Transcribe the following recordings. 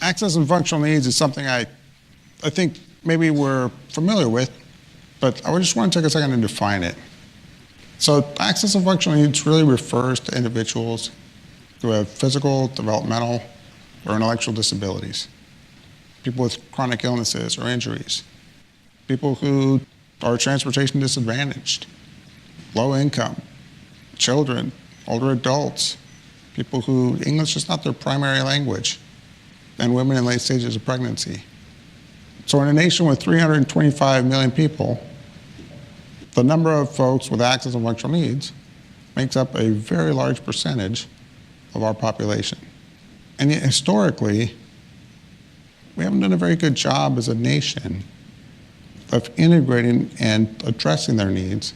Access and functional needs is something I think maybe we're familiar with, but I just want to take a second and define it. So access and functional needs really refers to individuals who have physical, developmental, or intellectual disabilities, people with chronic illnesses or injuries, people who are transportation disadvantaged, low income, children, older adults, people who English is not their primary language, and women in late stages of pregnancy. So in a nation with 325 million people, the number of folks with access and functional needs makes up a very large percentage of our population. And yet historically, we haven't done a very good job as a nation of integrating and addressing their needs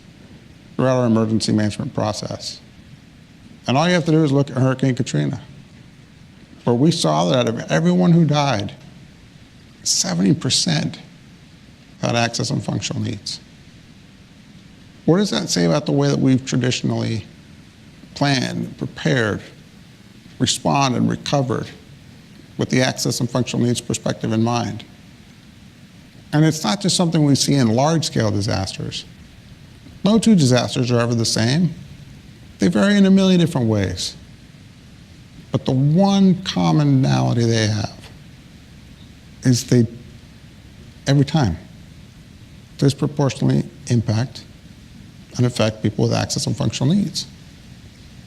throughout our emergency management process. And all you have to do is look at Hurricane Katrina, where we saw that out of everyone who died, 70% had access and functional needs. What does that say about the way that we've traditionally planned, prepared, responded, and recovered with the access and functional needs perspective in mind? And it's not just something we see in large-scale disasters. No two disasters are ever the same. They vary in a million different ways. But the one commonality they have is they, every time, disproportionately impact and affect people with access and functional needs.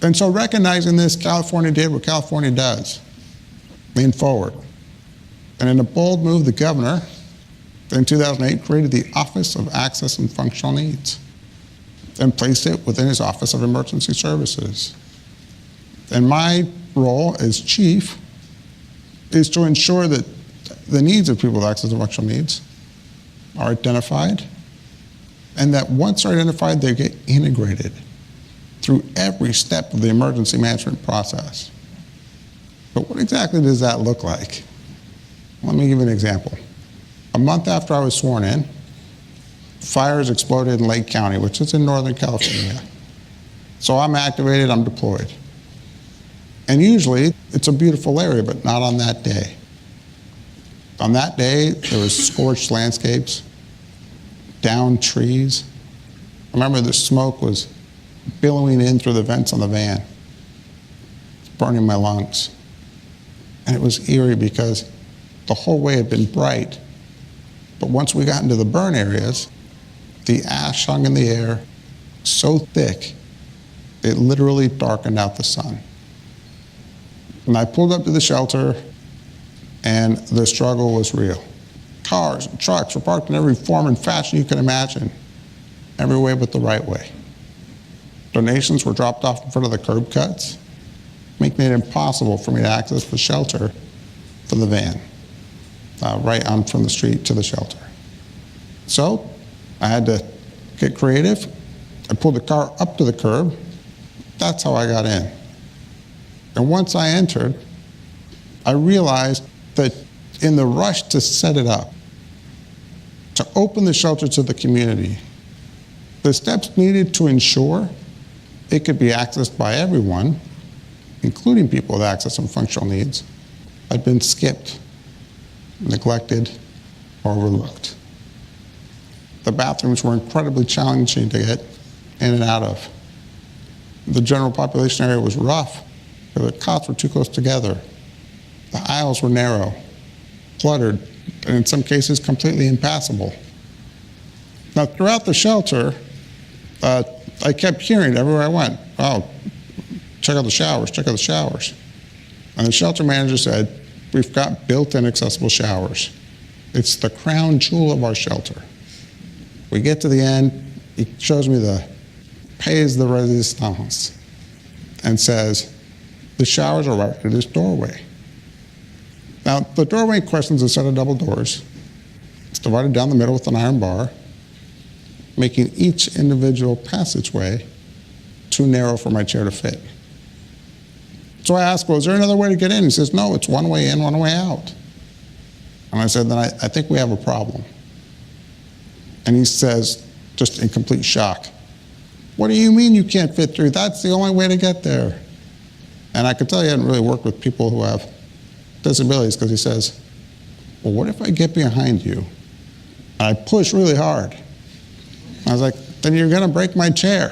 And so recognizing this, California did what California does, lean forward. And in a bold move, the governor, in 2008, created the Office of Access and Functional Needs and placed it within his Office of Emergency Services. And my role as chief is to ensure that the needs of people with access and functional needs are identified, and that once they're identified, they get integrated through every step of the emergency management process. But what exactly does that look like? Let me give you an example. A month after I was sworn in, fires exploded in Lake County, which is in Northern California. So I'm activated, I'm deployed. And usually, it's a beautiful area, but not on that day. On that day, there was scorched landscapes, downed trees. I remember the smoke was billowing in through the vents on the van, burning my lungs. And it was eerie because the whole way had been bright, but once we got into the burn areas, the ash hung in the air so thick, it literally darkened out the sun. And I pulled up to the shelter, and the struggle was real. Cars and trucks were parked in every form and fashion you can imagine, every way but the right way. Donations were dropped off in front of the curb cuts, making it impossible for me to access the shelter for the van, right on from the street to the shelter. So I had to get creative. I pulled the car up to the curb. That's how I got in. And once I entered, I realized that in the rush to set it up, to open the shelter to the community, the steps needed to ensure it could be accessed by everyone, including people with access and functional needs, had been skipped, neglected, or overlooked. The bathrooms were incredibly challenging to get in and out of. The general population area was rough. The cots were too close together. The aisles were narrow, cluttered, and in some cases completely impassable. Now, throughout the shelter, I kept hearing everywhere I went, oh, check out the showers, check out the showers. And the shelter manager said, we've got built-in accessible showers. It's the crown jewel of our shelter. We get to the end, he shows me the pays de resistance and says, the showers are right at this doorway. Now, the doorway questions a set of double doors. It's divided down the middle with an iron bar, making each individual passageway too narrow for my chair to fit. So I asked, well, is there another way to get in? He says, no, it's one way in, one way out. And I said, then I think we have a problem. And he says, just in complete shock, what do you mean you can't fit through? That's the only way to get there. And I could tell you I hadn't really worked with people who have disabilities because he says, well, what if I get behind you and I push really hard? I was like, then you're going to break my chair.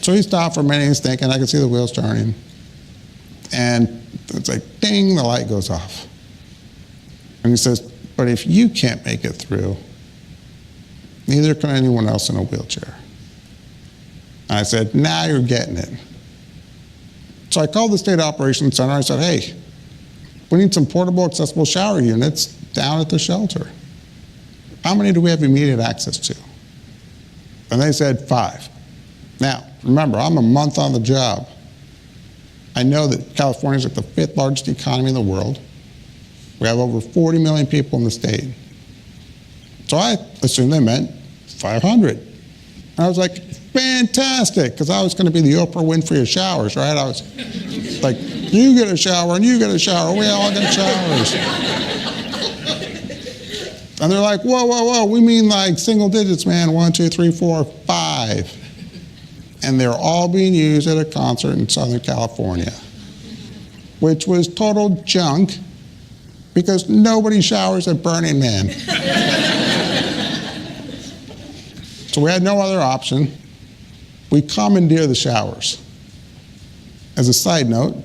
So he stopped for a minute, he's thinking, I could see the wheels turning. And it's like, ding, the light goes off. And he says, but if you can't make it through, neither can anyone else in a wheelchair. And I said, now you're getting it. So I called the State Operations Center. I said, hey, we need some portable accessible shower units down at the shelter. How many do we have immediate access to? And they said 5. Now, remember, I'm a month on the job. I know that California is like the 5th largest economy in the world. We have over 40 million people in the state. So I assumed they meant 500. And I was like, fantastic, because I was going to be the Oprah Winfrey of showers, right? I was like, you get a shower and you get a shower. We all get showers. And they're like, whoa, whoa, whoa, we mean like single digits, man. 1, 2, 3, 4, 5. And they're all being used at a concert in Southern California, which was total junk because nobody showers at Burning Man. So we had no other option. We commandeer the showers. As a side note,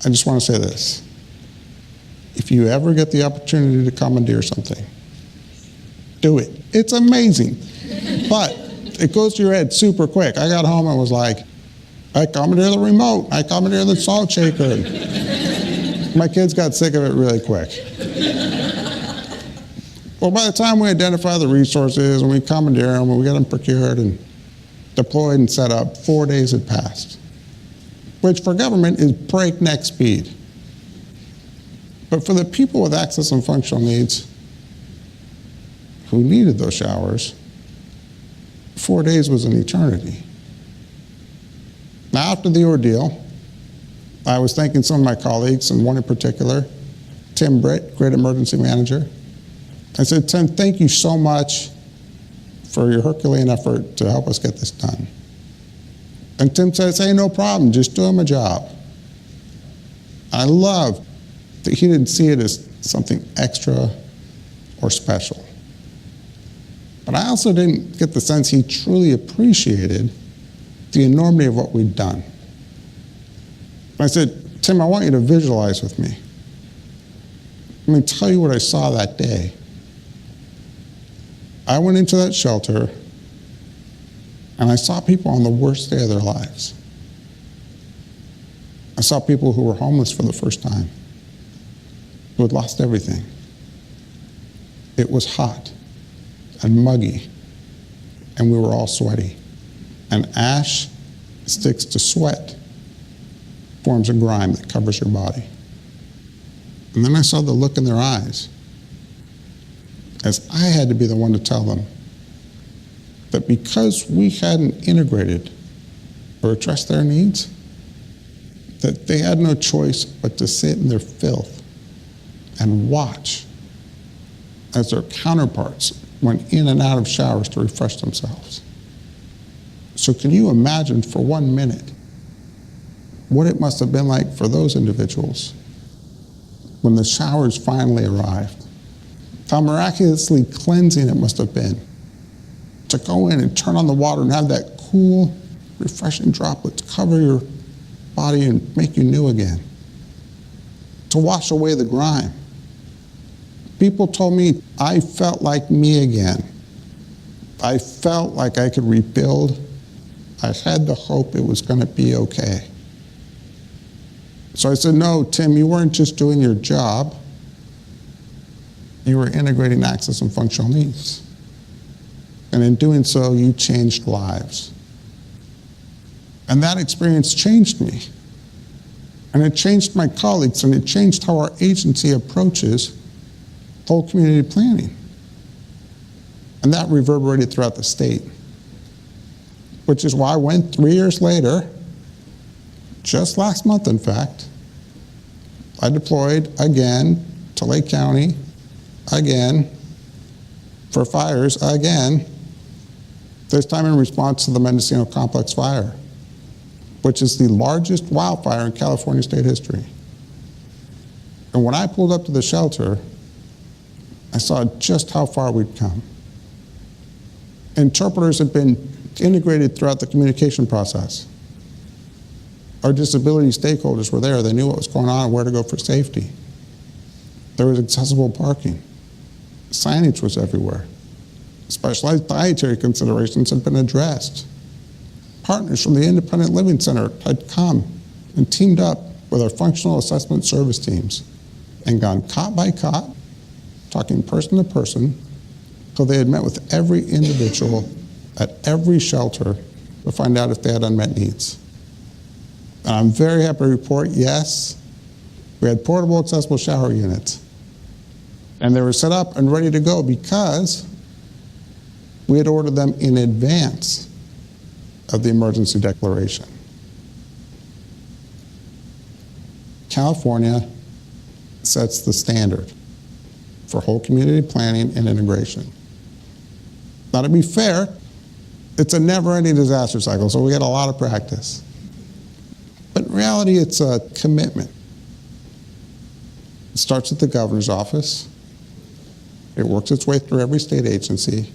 I just want to say this. If you ever get the opportunity to commandeer something, do it. It's amazing. But it goes to your head super quick. I got home and was like, I commandeer the remote. I commandeer the salt shaker. My kids got sick of it really quick. Well, by the time we identify the resources and we commandeer them and we get them procured and deployed and set up, 4 days had passed, which for government is breakneck speed. But for the people with access and functional needs who needed those showers, 4 days was an eternity. Now, after the ordeal, I was thanking some of my colleagues, and one in particular, Tim Britt, Great Emergency Manager. I said, Tim, thank you so much for your Herculean effort to help us get this done. And Tim says, hey, no problem, just doing my job. I love that he didn't see it as something extra or special. But I also didn't get the sense he truly appreciated the enormity of what we'd done. I said, Tim, I want you to visualize with me. Let me tell you what I saw that day. I went into that shelter and I saw people on the worst day of their lives. I saw people who were homeless for the first time, who had lost everything. It was hot and muggy, and we were all sweaty. And ash sticks to sweat, forms a grime that covers your body. And then I saw the look in their eyes as I had to be the one to tell them that because we hadn't integrated or addressed their needs, that they had no choice but to sit in their filth and watch as their counterparts went in and out of showers to refresh themselves. So can you imagine for 1 minute what it must have been like for those individuals when the showers finally arrived? How miraculously cleansing it must have been to go in and turn on the water and have that cool, refreshing droplets cover your body and make you new again. To wash away the grime. People told me I felt like me again. I felt like I could rebuild. I had the hope it was going to be okay. So I said, no, Tim, you weren't just doing your job. You were integrating access and functional needs. And in doing so, you changed lives. And that experience changed me. And it changed my colleagues, and it changed how our agency approaches whole community planning. And that reverberated throughout the state, which is why I went 3 years later, just last month in fact, I deployed again to Lake County, again, for fires again, this time in response to the Mendocino Complex fire, which is the largest wildfire in California state history. And when I pulled up to the shelter, I saw just how far we'd come. Interpreters had been integrated throughout the communication process. Our disability stakeholders were there. They knew what was going on and where to go for safety. There was accessible parking. Signage was everywhere. Specialized dietary considerations had been addressed. Partners from the Independent Living Center had come and teamed up with our functional assessment service teams and gone cot by cot, talking person to person, till they had met with every individual at every shelter to find out if they had unmet needs. And I'm very happy to report, yes, we had portable accessible shower units. And they were set up and ready to go because we had ordered them in advance of the emergency declaration. California sets the standard for whole community planning and integration. Now, to be fair, it's a never-ending disaster cycle, so we get a lot of practice. But in reality, it's a commitment. It starts at the governor's office. It works its way through every state agency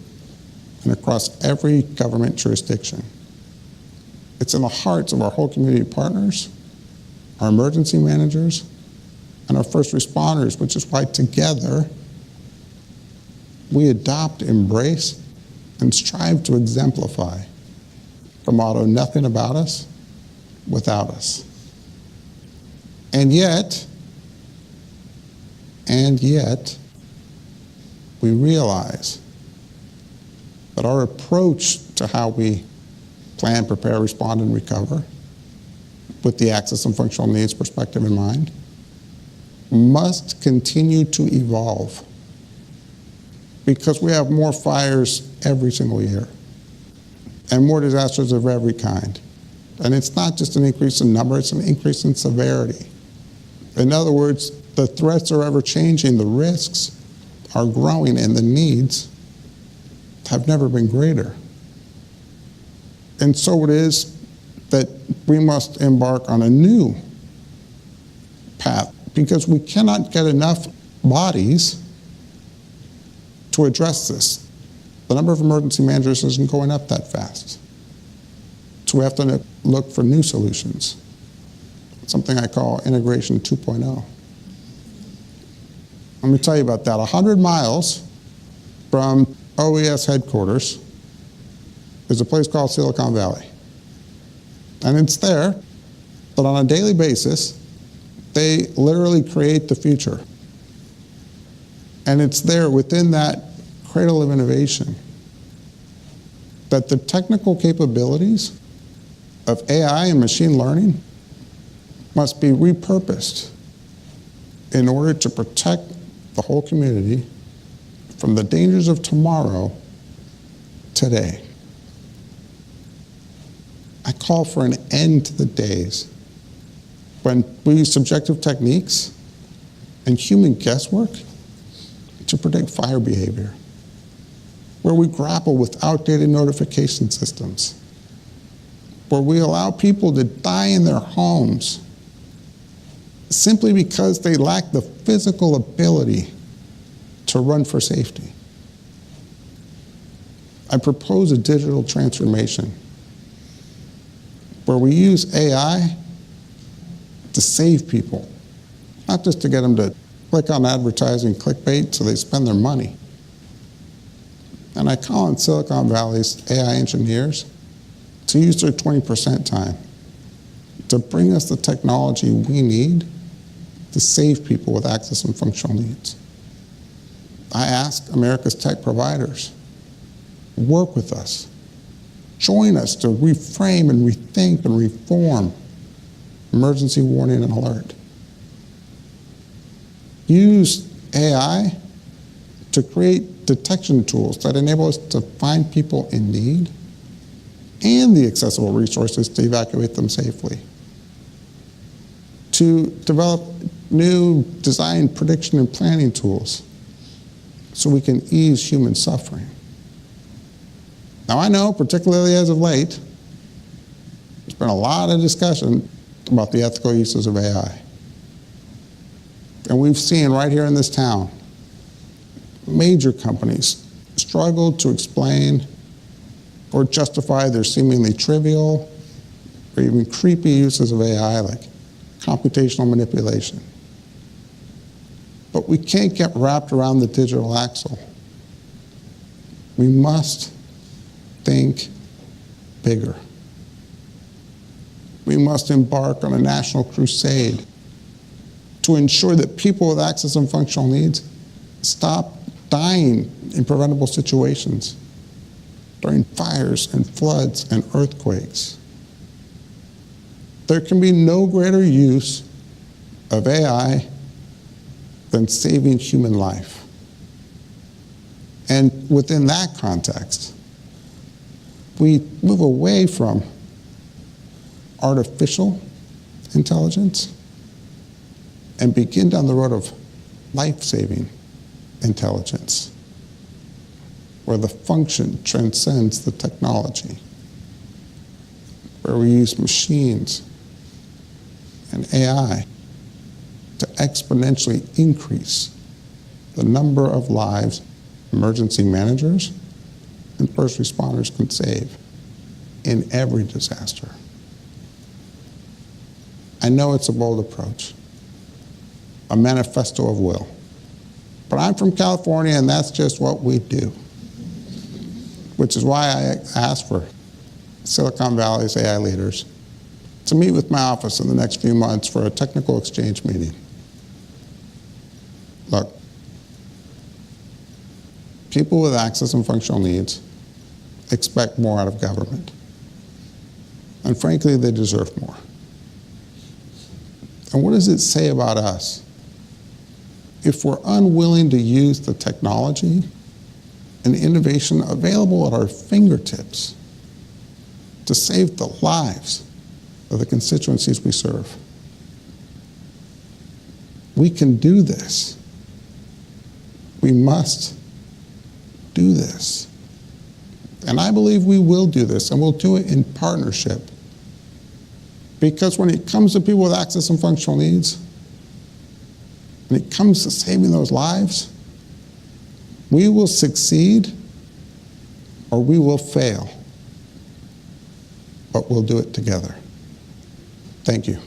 and across every government jurisdiction. It's in the hearts of our whole community partners, our emergency managers, and our first responders, which is why together we adopt, embrace, and strive to exemplify the motto, nothing about us without us. And yet, we realize that our approach to how we plan, prepare, respond, and recover, with the access and functional needs perspective in mind, must continue to evolve because we have more fires every single year and more disasters of every kind. And it's not just an increase in number, it's an increase in severity. In other words, the threats are ever changing, the risks are growing, and the needs have never been greater. And so it is that we must embark on a new path because we cannot get enough bodies to address this. The number of emergency managers isn't going up that fast. So we have to look for new solutions, something I call integration 2.0. Let me tell you about that. 100 miles from OES headquarters is a place called Silicon Valley. And it's there that on a daily basis, they literally create the future. And it's there within that cradle of innovation that the technical capabilities of AI and machine learning must be repurposed in order to protect the whole community from the dangers of tomorrow today. I call for an end to the days when we use subjective techniques and human guesswork to predict fire behavior, where we grapple with outdated notification systems, where we allow people to die in their homes simply because they lack the physical ability to run for safety. I propose a digital transformation where we use AI to save people, not just to get them to click on advertising clickbait so they spend their money. And I call on Silicon Valley's AI engineers to use their 20% time to bring us the technology we need to save people with access and functional needs. I ask America's tech providers, work with us. Join us to reframe and rethink and reform emergency warning and alert. Use AI to create detection tools that enable us to find people in need and the accessible resources to evacuate them safely. To develop new design, prediction, and planning tools so we can ease human suffering. Now I know, particularly as of late, there's been a lot of discussion about the ethical uses of AI. And we've seen right here in this town, major companies struggle to explain or justify their seemingly trivial or even creepy uses of AI, like computational manipulation. But we can't get wrapped around the digital axle. We must think bigger. We must embark on a national crusade to ensure that people with access and functional needs stop dying in preventable situations during fires and floods and earthquakes. There can be no greater use of AI than saving human life. And within that context, we move away from artificial intelligence and begin down the road of life-saving intelligence, where the function transcends the technology, where we use machines and AI to exponentially increase the number of lives emergency managers and first responders can save in every disaster. I know it's a bold approach, a manifesto of will, but I'm from California and that's just what we do, which is why I asked for Silicon Valley's AI leaders to meet with my office in the next few months for a technical exchange meeting. Look, people with access and functional needs expect more out of government. And frankly, they deserve more. And what does it say about us if we're unwilling to use the technology and innovation available at our fingertips to save the lives of the constituencies we serve? We can do this. We must do this. And I believe we will do this, and we'll do it in partnership. Because when it comes to people with access and functional needs, when it comes to saving those lives, we will succeed or we will fail. But we'll do it together. Thank you.